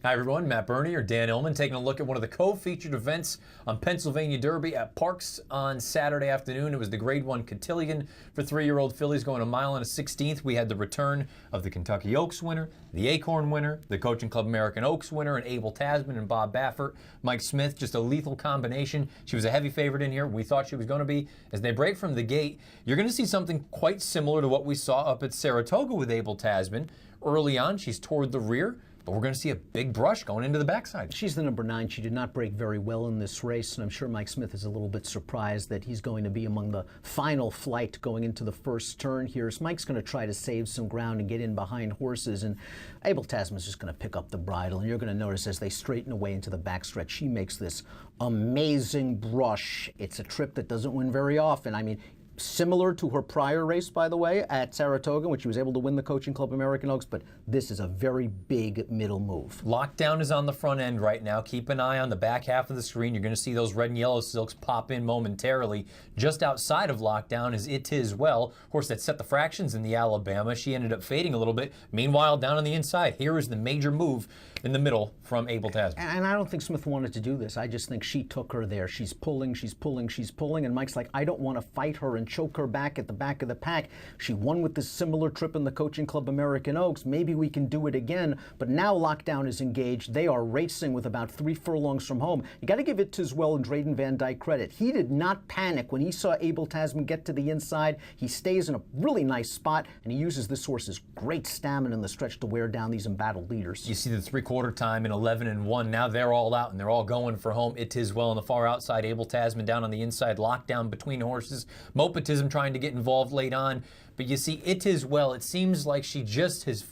Hi everyone, Matt Burney or Dan Illman taking a look at one of the co-featured events on Pennsylvania Derby at Parx on Saturday afternoon. It was the Grade 1 Cotillion for 3-year-old fillies going a mile and a 16th. We had the return of the Kentucky Oaks winner, the Acorn winner, the Coaching Club American Oaks winner, and Abel Tasman and Bob Baffert. Mike Smith, just a lethal combination. She was a heavy favorite in here. We thought she was going to be. As they break from the gate, you're going to see something quite similar to what we saw up at Saratoga with Abel Tasman. Early on, she's toward the rear. But we're going to see a big brush going into the backside. She's the number 9. She did not break very well in this race, and I'm sure Mike Smith is a little bit surprised that he's going to be among the final flight going into the first turn here. So Mike's going to try to save some ground and get in behind horses, and Abel Tasman's just going to pick up the bridle, and you're going to notice as they straighten away into the backstretch, she makes this amazing brush. It's a trip that doesn't win very often. I mean, similar to her prior race, by the way, at Saratoga, when she was able to win the Coaching Club American Oaks, but this is a very big middle move. Lockdown is on the front end right now. Keep an eye on the back half of the screen. You're going to see those red and yellow silks pop in momentarily. Just outside of Lockdown is It Is Well, horse that set the fractions in the Alabama. She ended up fading a little bit. Meanwhile, down on the inside, here is the major move in the middle from Abel Tasman. And I don't think Smith wanted to do this. I just think she took her there. She's pulling, she's pulling, she's pulling, and Mike's like, I don't want to fight her and choke her back at the back of the pack. She won with this similar trip in the Coaching Club American Oaks. Maybe we can do it again. But now Lockdown is engaged. They are racing with about 3 furlongs from home. You got to give It Is Well and Drayden Van Dyke credit. He did not panic when he saw Abel Tasman get to the inside. He stays in a really nice spot, and he uses this horse's great stamina in the stretch to wear down these embattled leaders. You see the 3/4 time in 11-1. Now they're all out, and they're all going for home. It Is Well on the far outside. Abel Tasman down on the inside. Lockdown between horses. Mopetism trying to get involved late on. But you see, It Is Well, it seems like she just has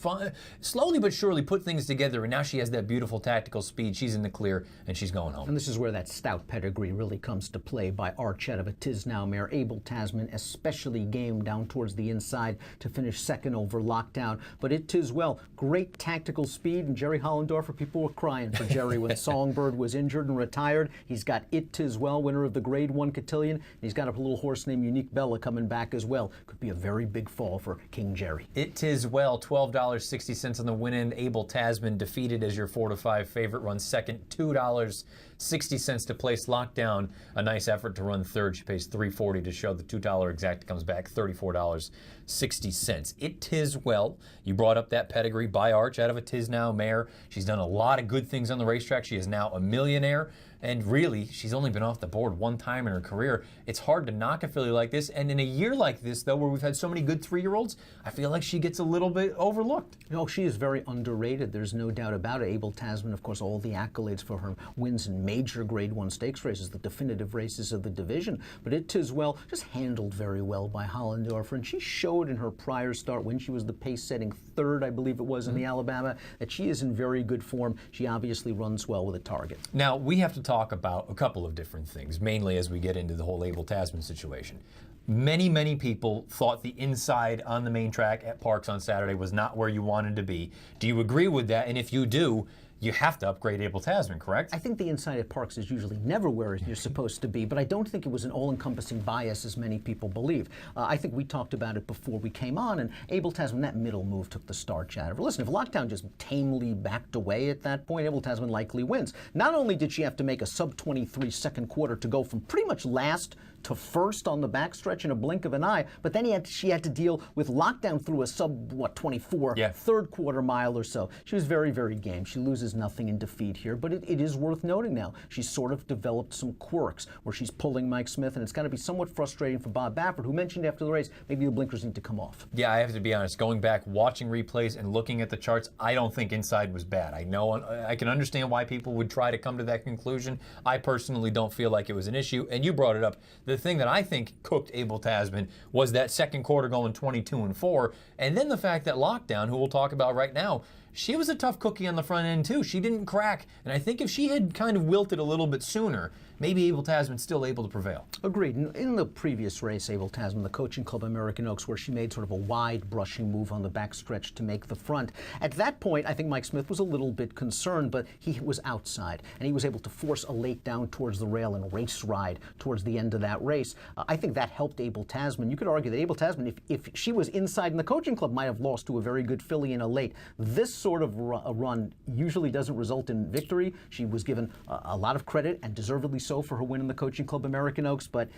slowly but surely put things together, and now she has that beautiful tactical speed. She's in the clear, and she's going home. And this is where that stout pedigree really comes to play by Arch out of a Tisnow mare. Abel Tasman especially game down towards the inside to finish second over Lockdown. But It Is Well, great tactical speed, and Jerry Hollendorfer, people were crying for Jerry when Songbird was injured and retired. He's got It Is Well, winner of the Grade 1 Cotillion, and he's got a little horse named Unique Bella coming back as well. Could be a very big fall for King Jerry. It Is Well, $12.60 on the win end. Abel Tasman defeated as your 4-5 favorite, runs second, $2.60 to place. Lockdown. A nice effort to run third. She pays $3.40 to show the $2 exact comes back $34.60. It Is Well, you brought up that pedigree by Arch out of a Tisnow mare. She's done a lot of good things on the racetrack. She is now a millionaire. And really, she's only been off the board one time in her career. It's hard to knock a filly like this. And in a year like this, though, where we've had so many good 3-year-olds, I feel like she gets a little bit overlooked. No, she is very underrated. There's no doubt about it. Abel Tasman, of course, all the accolades for her wins in major Grade 1 stakes races, the definitive races of the division. But It Is Well, just handled very well by Hollendorfer. And she showed in her prior start when she was the pace-setting third, I believe it was, in the Alabama, that she is in very good form. She obviously runs well with a target. Now, we have to talk about a couple of different things, mainly as we get into the whole Abel Tasman situation. Many people thought the inside on the main track at Parx on Saturday was not where you wanted to be. Do you agree with that? And if you do, you have to upgrade Abel Tasman, correct? I think the inside at Parx is usually never where you're supposed to be, but I don't think it was an all-encompassing bias as many people believe. I think we talked about it before we came on, and Abel Tasman, that middle move took the starch out of her. Listen, if Lockdown just tamely backed away at that point, Abel Tasman likely wins. Not only did she have to make a sub-23 second quarter to go from pretty much last to first on the backstretch in a blink of an eye, but then she had to deal with Lockdown through a sub-24 third quarter mile or so. She was very game. She loses nothing in defeat here, but it is worth noting now. She's sort of developed some quirks where she's pulling Mike Smith, and it's got to be somewhat frustrating for Bob Baffert, who mentioned after the race, maybe the blinkers need to come off. Yeah, I have to be honest. Going back, watching replays and looking at the charts, I don't think inside was bad. I know, I can understand why people would try to come to that conclusion. I personally don't feel like it was an issue, and you brought it up. The thing that I think cooked Abel Tasman was that second quarter going 22-4, and then the fact that Lockdown, who we'll talk about right now, she was a tough cookie on the front end too. She didn't crack, and I think if she had kind of wilted a little bit sooner, maybe Abel Tasman's still able to prevail. Agreed. In the previous race, Abel Tasman, the Coaching Club American Oaks, where she made sort of a wide brushing move on the backstretch to make the front. At that point, I think Mike Smith was a little bit concerned, but he was outside, and he was able to force a late down towards the rail and race ride towards the end of that race. I think that helped Abel Tasman. You could argue that Abel Tasman, if she was inside in the Coaching Club, might have lost to a very good filly in a late. This sort of run usually doesn't result in victory. She was given a lot of credit, and deservedly so, for her win in the Coaching Club American Oaks, but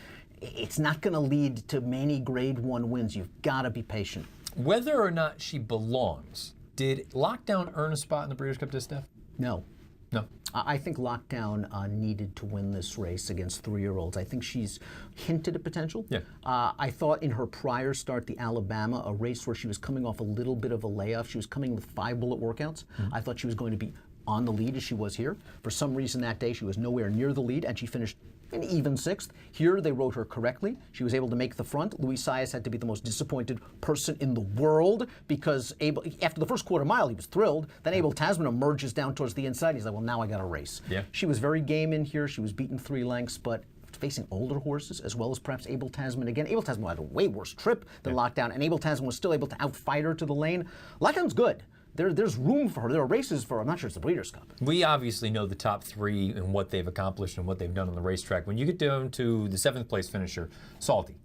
it's not going to lead to many Grade 1 wins. You've got to be patient. Whether or not she belongs, did Lockdown earn a spot in the Breeders' Cup Distaff? No. No. I think Lockdown needed to win this race against 3-year-olds. I think she's hinted at potential. Yeah. I thought in her prior start, the Alabama, a race where she was coming off a little bit of a layoff, she was coming with 5 bullet workouts. I thought she was going to be on the lead as she was here. For some reason that day, she was nowhere near the lead, and she finished an even 6th. Here, they rode her correctly. She was able to make the front. Luis Saez had to be the most disappointed person in the world because after the first quarter mile, he was thrilled. Then Abel Tasman emerges down towards the inside. He's like, well, now I got a race. Yeah. She was very game in here. She was beaten 3 lengths, but facing older horses, as well as perhaps Abel Tasman again. Abel Tasman had a way worse trip than Lockdown, and Abel Tasman was still able to outfight her to the lane. Lockdown's good. There's room for her. There are races for her. I'm not sure it's the Breeders' Cup. We obviously know the top 3 and what they've accomplished and what they've done on the racetrack. When you get down to the 7th place finisher, Salty,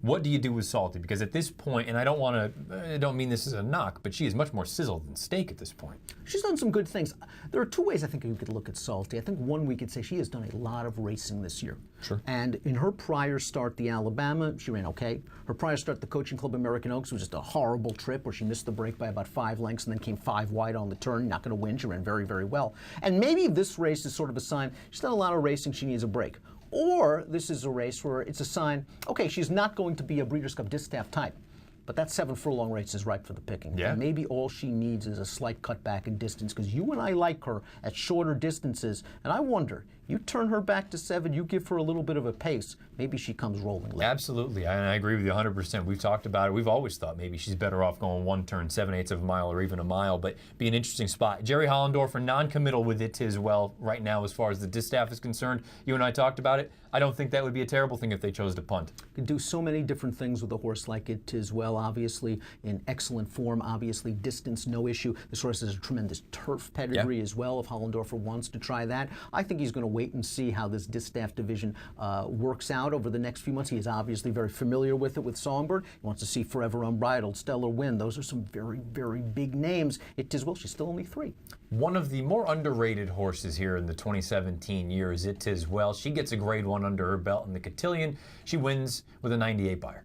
what do you do with Salty? Because at this point, and I don't mean this as a knock, but she is much more sizzle than steak at this point. She's done some good things. There are 2 ways I think you could look at Salty. I think one, we could say she has done a lot of racing this year. Sure. And in her prior start, the Alabama, she ran okay. Her prior start, the Coaching Club American Oaks, was just a horrible trip where she missed the break by about 5 lengths and then came 5 wide on the turn. Not going to win. She ran very, very well. And maybe this race is sort of a sign she's done a lot of racing. She needs a break. Or this is a race where it's a sign, okay, she's not going to be a Breeders' Cup Distaff type, but that 7 furlong race is ripe for the picking. Yeah. And maybe all she needs is a slight cutback in distance, because you and I like her at shorter distances, and I wonder, you turn her back to 7, you give her a little bit of a pace, maybe she comes rolling late. Absolutely, and I agree with you 100%. We've talked about it. We've always thought maybe she's better off going 1 turn, 7/8 of a mile, or even a mile, but be an interesting spot. Jerry Hollendorfer, non-committal with it as well right now as far as the distaff is concerned. You and I talked about it. I don't think that would be a terrible thing if they chose to punt. Can do so many different things with a horse like it as well. Obviously, in excellent form. Obviously, distance, no issue. This horse has a tremendous turf pedigree as well. If Hollendorfer wants to try that, I think he's going to wait and see how this distaff division works out over the next few months. He is obviously very familiar with it with Songbird. He wants to see Forever Unbridled, Stellar Wind. Those are some very, very big names. It is, well, she's still only 3. One of the more underrated horses here in the 2017 year is It Is Well. She gets a Grade 1 under her belt in the Cotillion. She wins with a 98 buyer.